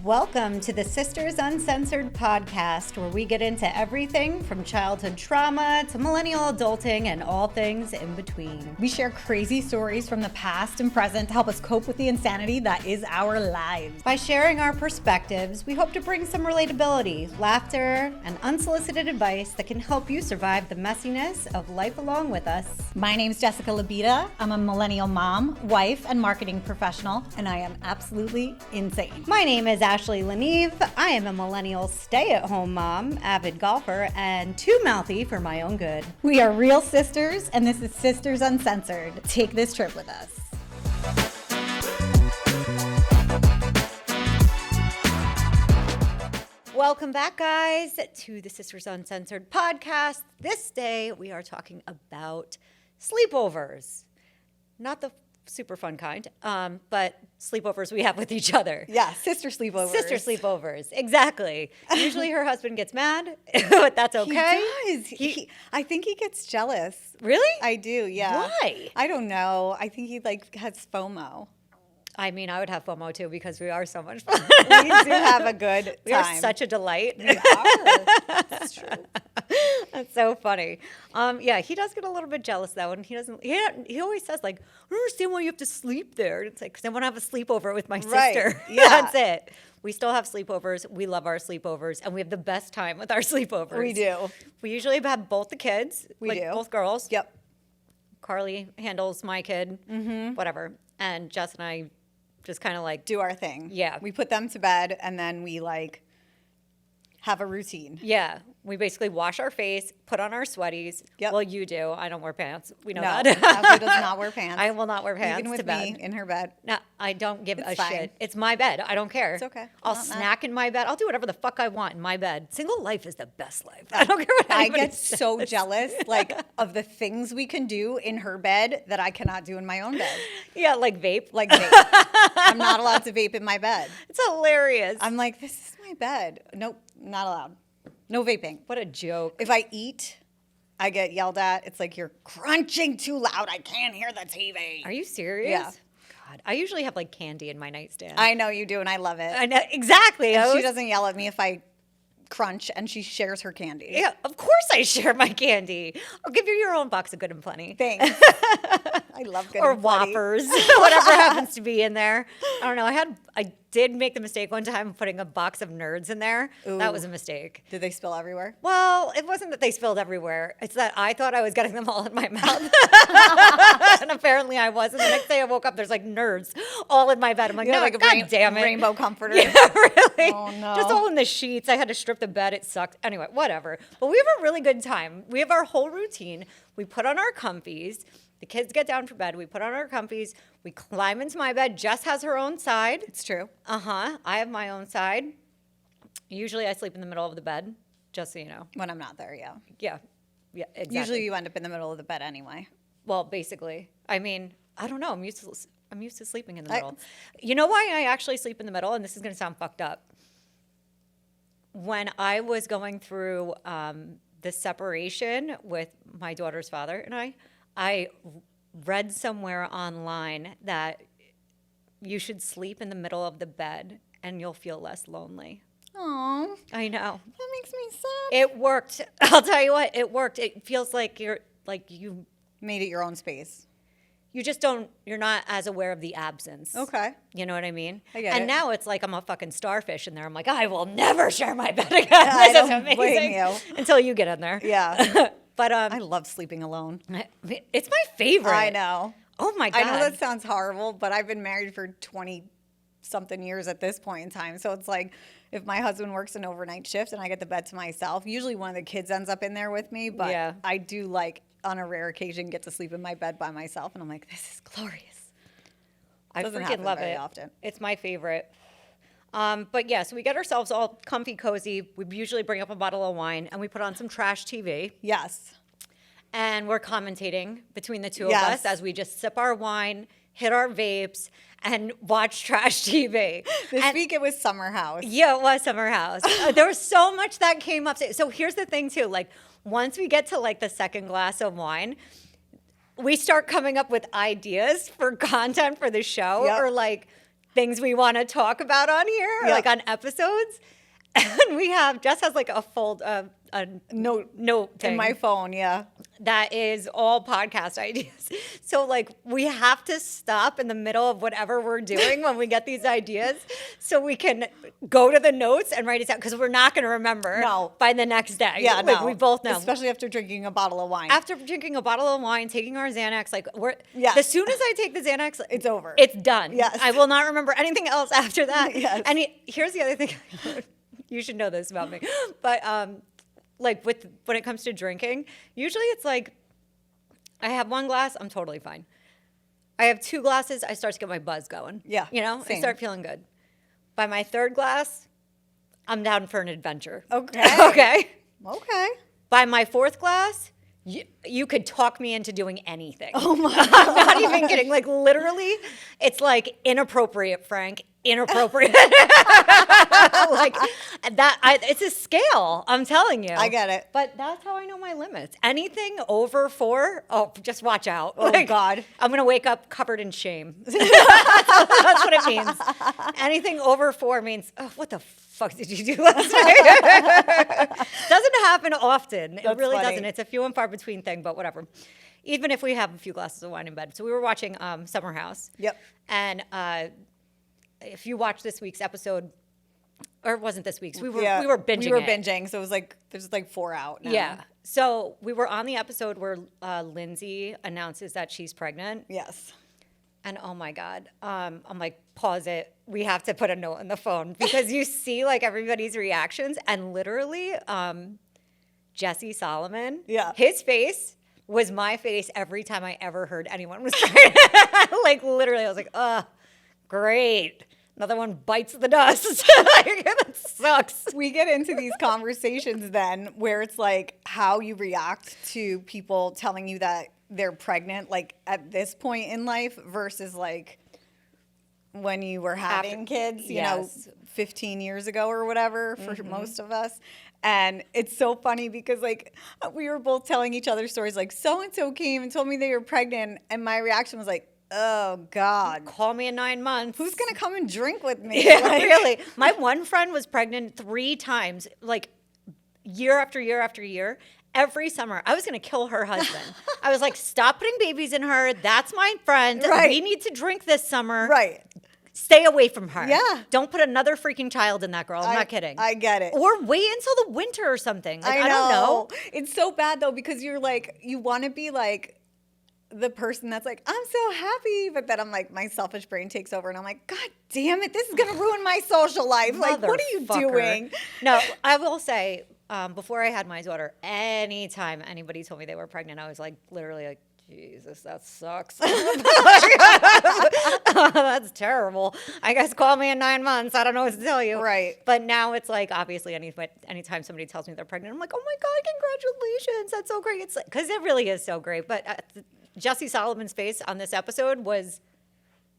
Welcome to the Sisters Uncensored podcast, where we get into everything from childhood trauma to millennial adulting and all things in between. We share crazy stories from the past and present to help us cope with the insanity that is our lives. By sharing our perspectives, we hope to bring some relatability, laughter, and unsolicited advice that can help you survive the messiness of life along with us. My name's Jessica Labita. I'm a millennial mom, wife, and marketing professional, and I am absolutely insane. My name is Ashley Lanive. I am a millennial stay-at-home mom, avid golfer, and too mouthy for my own good. We are real sisters, and this is Sisters Uncensored. Take this trip with us. Welcome back, guys, to the Sisters Uncensored podcast. This day, we are talking about sleepovers. Not the super fun kind, but sleepovers we have with each other. Yeah, sister sleepovers. Sister sleepovers, exactly. Usually her husband gets mad, but that's okay. He does. I think he gets jealous. Really? I do, yeah. Why? I don't know. I think he has FOMO. I mean, I would have FOMO too because we are so much fun. We do have a good time. We are such a delight. We are. That's true. That's so funny. Yeah, he does get a little bit jealous though, and he doesn't. He always says like, "I don't understand why you have to sleep there." It's like, because I want to have a sleepover with my sister. Right. Yeah. That's it. We still have sleepovers. We love our sleepovers, and we have the best time with our sleepovers. We do. We usually have both the kids. We do. Both girls. Yep. Carly handles my kid. Whatever. And Jess and I just kind of like Do our thing. Yeah. We put them to bed, and then we have a routine. Yeah. We basically wash our face, put on our sweaties. Yep. Well, you do. I don't wear pants. We know No, that. Ashley does not wear pants. I will not wear pants Even with to bed. me in her bed. No, I don't give It's a fine. shit. It's my bed. I don't care. It's okay. I'll Not mad. snack in my bed. I'll do whatever the fuck I want in my bed. Single life is the best life. I don't care what I anybody get says. so jealous, of the things we can do in her bed that I cannot do in my own bed. Yeah, like vape. Like vape. I'm not allowed to vape in my bed. It's hilarious. I'm like, this is my bed. Nope, not allowed. No vaping. What a joke. If I eat, I get yelled at. It's like, you're crunching too loud. I can't hear the TV. Are you serious? Yeah. God, I usually have like candy in my nightstand. I know you do, and I love it. I know exactly. And she doesn't yell at me if I crunch, and she shares her candy. Yeah, of course I share my candy. I'll give you your own box of Good and Plenty. Thanks. I love good Or and plenty. Whoppers, whatever happens to be in there. I don't know. I did make the mistake one time of putting a box of Nerds in there. Ooh. That was a mistake. Did they spill everywhere? Well, it wasn't that they spilled everywhere. It's that I thought I was getting them all in my mouth. And apparently I was. And the next day I woke up, there's like Nerds all in my bed. I'm like, no, like a God damn it. rainbow comforter. Yeah, really. Oh, no. Just all in the sheets. I had to strip the bed. It sucked. Anyway, whatever. But we have a really good time. We have our whole routine. We put on our comfies. The kids get down for bed. We put on our comfies. We climb into my bed. Jess has her own side. It's true. I have my own side. Usually I sleep in the middle of the bed, just so you know. When I'm not there, yeah. Yeah, exactly. Usually you end up in the middle of the bed anyway. Well, basically. I mean, I don't know. I'm used to sleeping in the middle. You know why I actually sleep in the middle? And this is going to sound fucked up. When I was going through the separation with my daughter's father and I read somewhere online that you should sleep in the middle of the bed and you'll feel less lonely. Aww. I know. That makes me sad. It worked. I'll tell you what, it worked. It feels like you Made it your own space. you're not as aware of the absence. Okay. You know what I mean? I get and it. now it's like I'm a fucking starfish in there. I'm like, I will never share my bed again. I This is don't amazing. blame you. Until you get in there. Yeah. But I love sleeping alone. it's my favorite. I know. Oh my God. I know that sounds horrible, but I've been married for 20-something years at this point in time. So it's like if my husband works an overnight shift and I get the bed to myself, usually one of the kids ends up in there with me. But Yeah. I do, on a rare occasion, get to sleep in my bed by myself. And I'm like, this is glorious. I Doesn't freaking happen love very it. often. It's my favorite. But yeah, so we get ourselves all comfy, cozy. We usually bring up a bottle of wine and we put on some trash TV. Yes. And we're commentating between the two of Yes. us as we just sip our wine, hit our vapes, and watch trash TV. This week it was Summer House. Yeah, it was Summer House. There was so much that came up. So here's the thing too, once we get to the second glass of wine, we start coming up with ideas for content for the show. Yep. Or things we want to talk about on here, Yeah. like on episodes. And Jess has like a note thing in my phone. Yeah. that is all podcast ideas. So like we have to stop in the middle of whatever we're doing when we get these ideas so we can go to the notes and write it down because we're not going to remember by the next day. Yeah, like, we both know. Especially after drinking a bottle of wine. After drinking a bottle of wine, taking our Xanax, like Yes. as soon as I take the Xanax, It's over. It's done. Yes. I will not remember anything else after that. Yes. And here's the other thing. You should know this about me. But like when it comes to drinking, usually it's like I have one glass, I'm totally fine. I have 2 glasses, I start to get my buzz going. Yeah, I same. start feeling good. By my 3rd glass, I'm down for an adventure. Okay. Okay. Okay. By my 4th glass, you could talk me into doing anything. Oh my I'm not even kidding. Like literally, it's like inappropriate, Frank. Inappropriate. Like that. It's a scale. I'm telling you. I get it. But that's how I know my limits. Anything over 4, just watch out. Oh, God. I'm gonna wake up covered in shame. That's what it means. Anything over 4 means, oh, what the fuck did you do last night? Doesn't happen often. It That's really funny. doesn't. It's a few and far between thing, but whatever. Even if we have a few glasses of wine in bed. So we were watching Summer House. Yep. And if you watch this week's episode, or it wasn't this week's, we were binging. We were it. binging, so it was like there's like 4 out now. Yeah. So we were on the episode where Lindsay announces that she's pregnant. Yes. And oh my God, I'm like, pause it. We have to put a note on the phone because you see like everybody's reactions. And literally, Jesse Solomon, his face was my face every time I ever heard anyone was pregnant. Like literally, I was like, great. Another one bites the dust. Like, that sucks. We get into these conversations then where it's like how you react to people telling you that they're pregnant, like at this point in life versus like when you were having kids, you know, 15 years ago or whatever for most of us. And it's so funny because like we were both telling each other stories like so-and-so came and told me they were pregnant. And my reaction was like, oh God. Call me in 9 months. Who's going to come and drink with me? Yeah, Like, really. My one friend was pregnant 3 times, like year after year after year. Every summer, I was going to kill her husband. I was like, stop putting babies in her. That's my friend. Right. We need to drink this summer. Right. Stay away from her. Yeah. Don't put another freaking child in that girl. I'm not kidding. I get it. Or wait until the winter or something. Like, I know. don't know. It's so bad though because you're like, you want to be like the person that's like, I'm so happy. But then I'm like, my selfish brain takes over and I'm like, God damn it, this is going to ruin my social life. Like, what are you Motherfucker. doing? No, I will say, before I had my daughter, anytime anybody told me they were pregnant, I was like, literally like, Jesus, that sucks. That's terrible. I guess call me in 9 months. I don't know what to tell you. Right. But now it's like, obviously, anytime somebody tells me they're pregnant, I'm like, oh my God, congratulations. That's so great. It's because it really is so great. But Jesse Solomon's face on this episode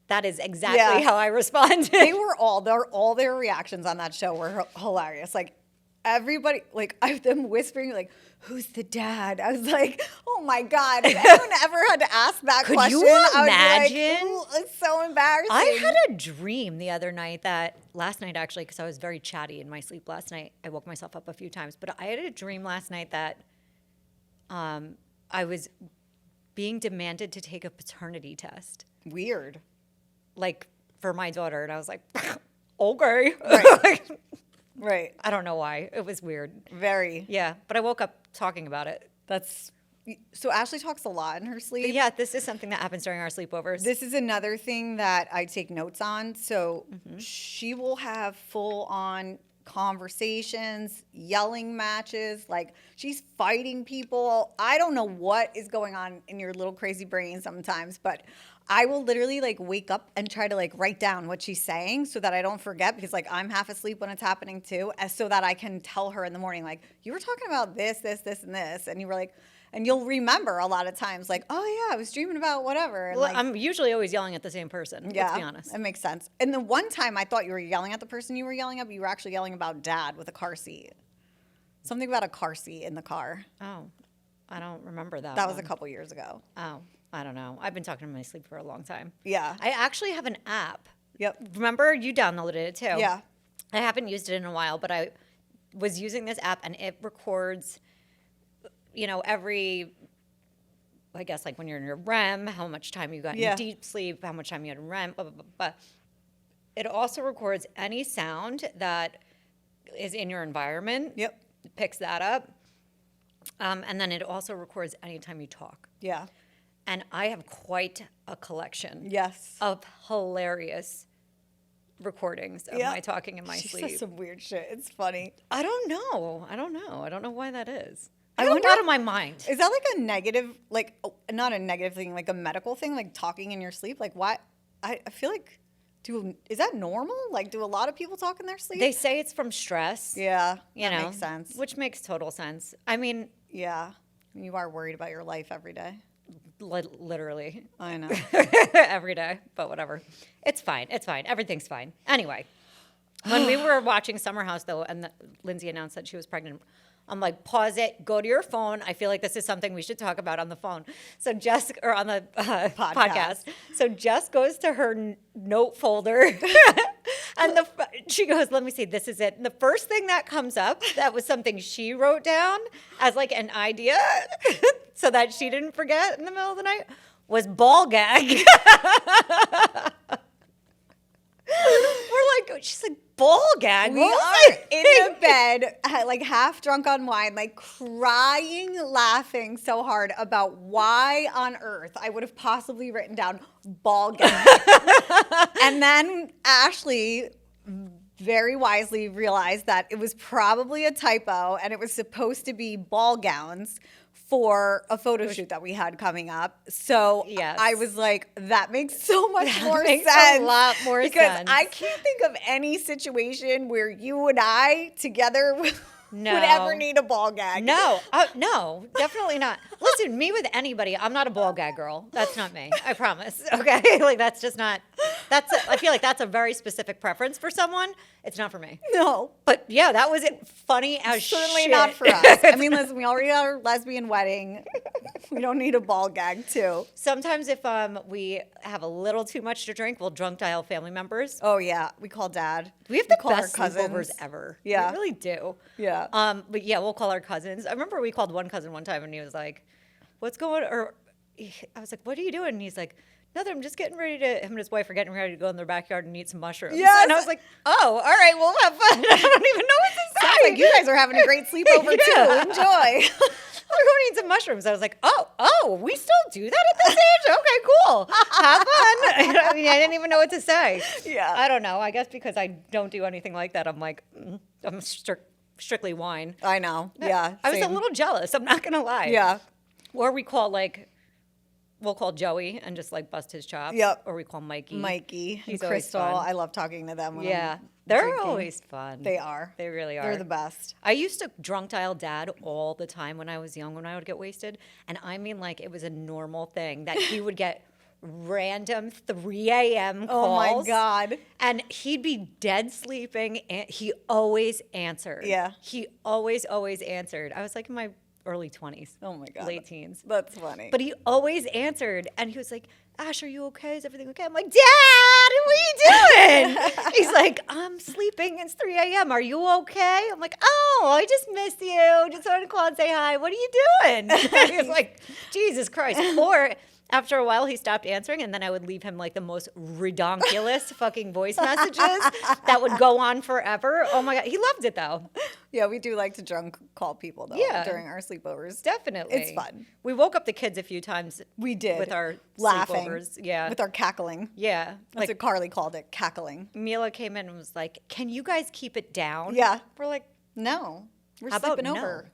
that is exactly how I responded. They were all their reactions on that show were hilarious. Like, everybody, like, them whispering, like, who's the dad? I was like, oh my God. If anyone ever had to ask that Could question, you I imagine? would be like, ooh, it's so embarrassing. I had a dream the other night last night actually, because I was very chatty in my sleep last night. I woke myself up a few times, but I had a dream last night that I was being demanded to take a paternity test. Weird. Like for my daughter. And I was like, okay. Right. Right. I don't know why. It was weird. Very. Yeah. But I woke up talking about it. So Ashley talks a lot in her sleep. Yeah, this is something that happens during our sleepovers. This is another thing that I take notes on. So she will have full on conversations, yelling matches, like she's fighting people. I don't know what is going on in your little crazy brain sometimes, but I will literally like wake up and try to like write down what she's saying so that I don't forget because like I'm half asleep when it's happening too, so that I can tell her in the morning, like, you were talking about this, this, this, and this. And you were like, and you'll remember a lot of times like, oh yeah, I was dreaming about whatever. And well, like, I'm usually always yelling at the same person. yeah, Let's be honest. it makes sense. And the one time I thought you were yelling at the person you were yelling at, but you were actually yelling about dad with a car seat. Something about a car seat in the car. Oh, I don't remember that. That was a one. couple years ago. Oh, I don't know. I've been talking in my sleep for a long time. Yeah. I actually have an app Yep. Remember, you downloaded it too. Yeah. I haven't used it in a while, but I was using this app and it records, every, I guess, like when you're in your REM, how much time you got Yeah. in deep sleep, how much time you had in REM, blah, blah, blah, blah. It also records any sound that is in your environment. Yep. It picks that up. And then it also records anytime you talk. Yeah. And I have quite a collection Yes. of hilarious recordings of Yeah. my talking in my She sleep. says some weird shit. It's funny. I don't know. I don't know why that is. I I got wonder- out of my mind. Is that like a negative, like, not a negative thing, like a medical thing, like talking in your sleep? Like, why? I feel like, is that normal? Like, do a lot of people talk in their sleep? They say it's from stress. Yeah. You that know, makes sense. Which makes total sense. I mean, Yeah. You are worried about your life every day. literally I know. every day, but whatever. It's fine. It's fine. Everything's fine. Anyway, when we were watching Summer House, though, and Lindsay announced that she was pregnant, I'm like, pause it, go to your phone. I feel like this is something we should talk about on the phone. So Jess, or on the podcast. So Jess goes to her note folder and she goes, let me see, this is it. And the first thing that comes up, that was something she wrote down as like an idea so that she didn't forget in the middle of the night, was ball gag. We're like, she's like, ball gag? We What was are I in the bed, like half drunk on wine, like crying, laughing so hard about why on earth I would have possibly written down ball gag. And then Ashley very wisely realized that it was probably a typo and it was supposed to be ball gowns for a photo shoot that we had coming up. So Yes. I was like, that makes so much more makes sense. a lot more because sense. I can't think of any situation where you and I together would ever need a ball gag. No, no, definitely not. Listen, me with anybody, I'm not a ball gag girl. That's not me. I promise. Okay, like that's just not. I feel like that's a very specific preference for someone. It's not for me. No. But yeah, that wasn't funny as Certainly shit. not for us. I mean, listen, we already had our lesbian wedding. We don't need a ball gag, too. Sometimes if we have a little too much to drink, we'll drunk dial family members. Oh, yeah. We call dad. We have the call our best cousins. sleepovers ever. Yeah. We really do. Yeah. But yeah, we'll call our cousins. I remember we called one cousin one time and he was like, what's going on? Or I was like, what are you doing? And he's like, nothing, I'm just getting ready to, him and his wife are getting ready to go in their backyard and eat some mushrooms. Yes. And I was like, oh, all right, we'll have fun. I don't even know what to say. Sounds like you guys are having a great sleepover, Yeah. too. Enjoy. We're going to eat some mushrooms. I was like, oh, we still do that at this age? Okay, cool. Have fun. I mean, I didn't even know what to say. Yeah. I don't know. I guess because I don't do anything like that, I'm like, I'm strictly wine. I know. Yeah. I was a same. little jealous. I'm not going to lie. Yeah. Or we'll call Joey and just like bust his chops. Yep. Or we call Mikey. Mikey and He's always Crystal. fun. I love talking to them. When Yeah. I'm They're drinking. always fun. They are. They really are. They're the best. I used to drunk dial dad all the time when I was young, when I would get wasted. And I mean, like, it was a normal thing that he would get random 3 a.m. calls. Oh, my God. And he'd be dead sleeping, and he always answered. Yeah. He always answered. I was like in my early 20s. Oh, my God. Late teens. That's funny. But he always answered, and he was like, Ash, are you okay? Is everything okay? I'm like, Dad, what are you doing? He's like, I'm sleeping. It's 3 a.m. Are you okay? I'm like, oh, I just missed you. Just wanted to call and say hi. What are you doing? He was like, Jesus Christ. Or after a while, he stopped answering, and then I would leave him like the most redonkulous fucking voice messages that would go on forever. Oh my God. He loved it, though. Yeah, we do like to drunk call people, though, Yeah. during our sleepovers. Definitely. It's fun. We woke up the kids a few times. We did. With our laughing. sleepovers. Yeah. With our cackling. Yeah. That's what Carly called it, cackling. Mila came in and was like, can you guys keep it down? Yeah. We're like, No. We're How about sleeping no? over.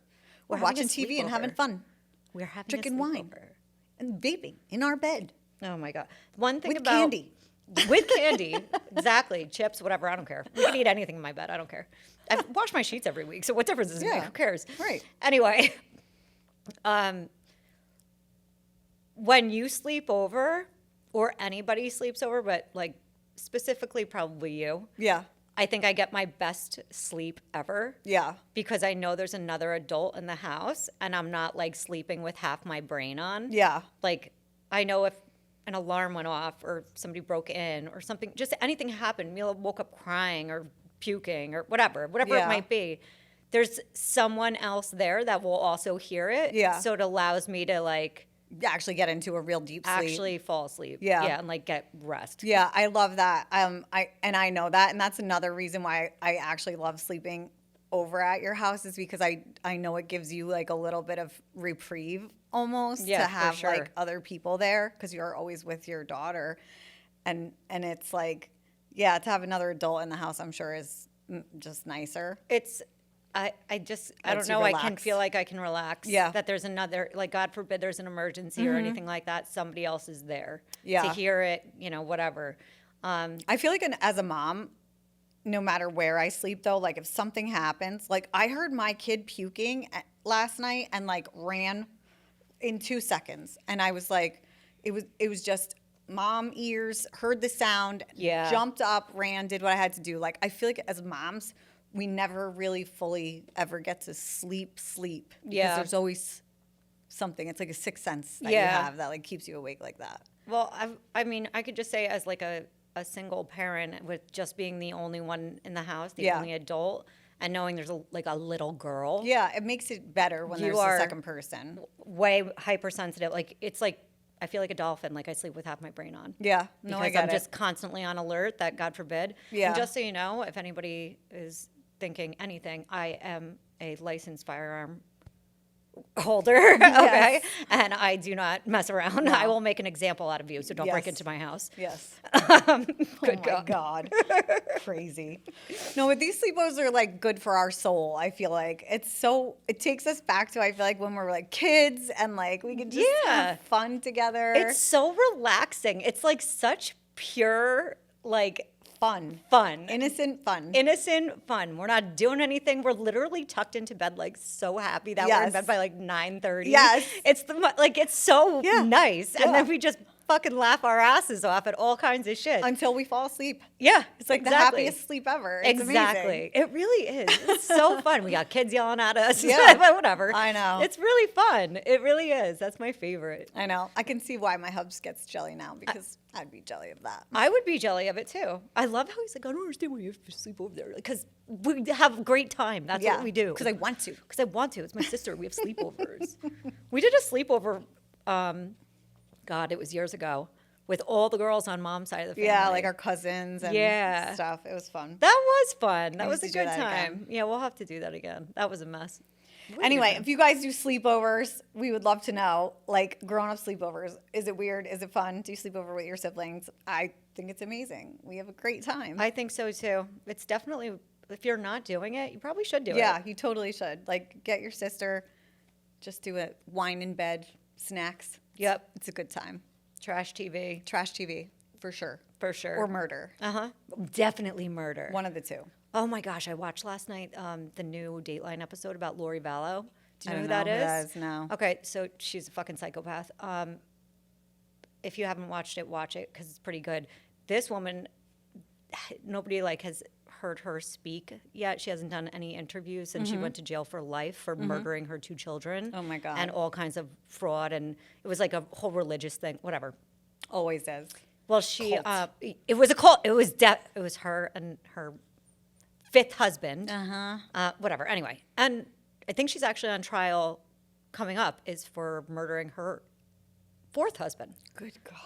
We're We're having a watching TV and having sleepover. fun. we're having Drinking a wine. sleepover. And vaping in our bed. Oh my God. One thing With about candy. With candy. Exactly. Chips, whatever. I don't care. You can eat anything in my bed. I don't care. I wash my sheets every week. So what difference does it make? Yeah. Who cares? Right. Anyway, when you sleep over, or anybody sleeps over, but like specifically probably you, Yeah. I think I get my best sleep ever. Yeah. Because I know there's another adult in the house and I'm not like sleeping with half my brain on. Yeah. Like, I know if an alarm went off or somebody broke in or something, just anything happened, Mila woke up crying or puking or whatever Yeah. it might be, there's someone else there that will also hear it. Yeah. So it allows me to like Actually get into a real deep sleep. actually fall asleep. Yeah. Yeah, and like get rest. Yeah, I love that. I know that, and that's another reason why I actually love sleeping over at your house is because I know it gives you like a little bit of reprieve almost Yeah, to for have sure. like other people there because you're always with your daughter, and it's like, yeah, to have another adult in the house, I'm sure is just nicer. It's I just I don't Lets you know. I can relax. feel like I can relax. Yeah. That there's another, like, God forbid there's an emergency or anything like that. Somebody else is there Yeah. to hear it. Whatever. I feel like as a mom, no matter where I sleep though, like if something happens, like I heard my kid puking last night and like ran in 2 seconds, and I was like, it was just mom ears, heard the sound, Yeah. jumped up, ran, did what I had to do. Like I feel like as moms, we never really fully ever get to sleep because Yeah. there's always something. It's like a sixth sense that Yeah. you have that like keeps you awake like that. Well, I mean, I could just say as like a single parent with just being the only one in the house, the Yeah. only adult, and knowing there's a little girl, Yeah, it makes it better when You there's are- a second person. way hypersensitive. Like it's like I feel like a dolphin. Like I sleep with half my brain on. Yeah, no, I Because get I'm it. just constantly on alert that God forbid. Yeah. And just so you know, if anybody is thinking anything, I am a licensed firearm holder, okay? And I do not mess around. I will make an example out of you, so don't break Yes. into my house. Yes. Good Oh my God. Crazy. No, but these sleepovers are like good for our soul. I feel like it takes us back to, I feel like when we were like kids and like we could just Yeah. have fun together. It's so relaxing. It's like such pure, like fun. fun. Innocent fun. Innocent fun. We're not doing anything. We're literally tucked into bed, like so happy that we're in Yes. bed by like 9:30. Yes. It's it's so Yeah. nice, and Yeah. then we just fucking laugh our asses off at all kinds of shit. Until we fall asleep. Yeah, It's like exactly. the happiest sleep ever. It's Exactly. amazing. It really is. It's so fun. We got kids yelling at us. Yeah. But whatever. I know. It's really fun. It really is. That's my favorite. I know. I can see why my hubs gets jelly now because I'd be jelly of that. I would be jelly of it too. I love how he's like, I don't understand why you have to sleep over there. Because we have a great time. That's what we do. Because I want to. Because I want to. It's my sister. We have sleepovers. We did a sleepover, God, it was years ago, with all the girls on mom's side of the family. Yeah, like our cousins and Yeah. stuff. It was fun. That was fun. That We was a used to good do that time. again. Yeah, we'll have to do that again. That was a mess. What a Anyway, good time. if you guys do sleepovers, we would love to know, like grown-up sleepovers. Is it weird? Is it fun? Do you sleep over with your siblings? I think it's amazing. We have a great time. I think so too. It's definitely, if you're not doing it, you probably should do it. Yeah, you totally should. Like, get your sister, just do it. Wine in bed, snacks. Yep. It's a good time. Trash TV, Trash TV, for sure. for sure. Or murder. Definitely murder. One of the two. Oh my gosh, I watched last night the new Dateline episode about Lori Vallow. Do you I know who don't that know who is? that is, no. Okay, so she's a fucking psychopath. If you haven't watched it, watch it because it's pretty good. This woman, nobody like has heard her speak yet. She hasn't done any interviews, and she went to jail for life for murdering her 2 children. Oh my God. And all kinds of fraud, and it was like a whole religious thing. Whatever. Always is. Well, she Cult. it was a cult. It was her and her 5th husband. Whatever. Anyway, and I think she's actually on trial coming up is for murdering her 4th husband. Good God.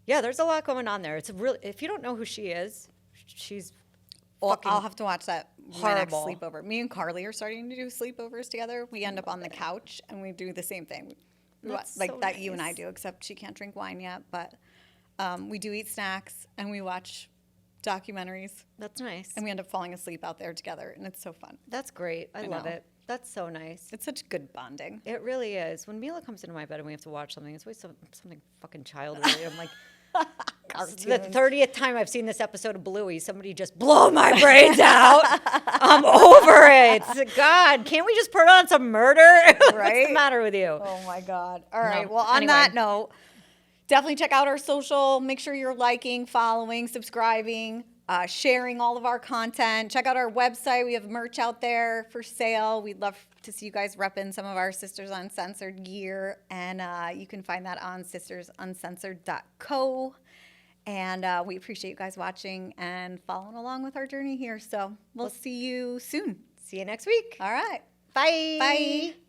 Yeah, there's a lot going on there. It's a real. If you don't know who she is, she's Well, fucking I'll have to watch that my next horrible. sleepover. Me and Carly are starting to do sleepovers together. We end up on the couch and we do the same thing. That's Like so that you and I nice. do, except she can't drink wine yet. But we do eat snacks and we watch documentaries That's nice. and we end up falling asleep out there together. And it's so fun. That's great. I love know. it. That's so nice. It's such good bonding. It really is. When Mila comes into my bed and we have to watch something, it's always something fucking child-related. I'm like, the Cartoons. 30th time I've seen this episode of Bluey, somebody just blow my brains out. I'm over it. God, can't we just put on some murder? What's Right? the matter with you? Oh my God. All right. No. Well, on Anyway. that note, definitely check out our social. Make sure you're liking, following, subscribing. sharing all of our content. Check out our website. We have merch out there for sale. We'd love to see you guys repping some of our Sisters Uncensored gear. And you can find that on sistersuncensored.co. And we appreciate you guys watching and following along with our journey here. So we'll see you soon. See you next week. All right. Bye. Bye.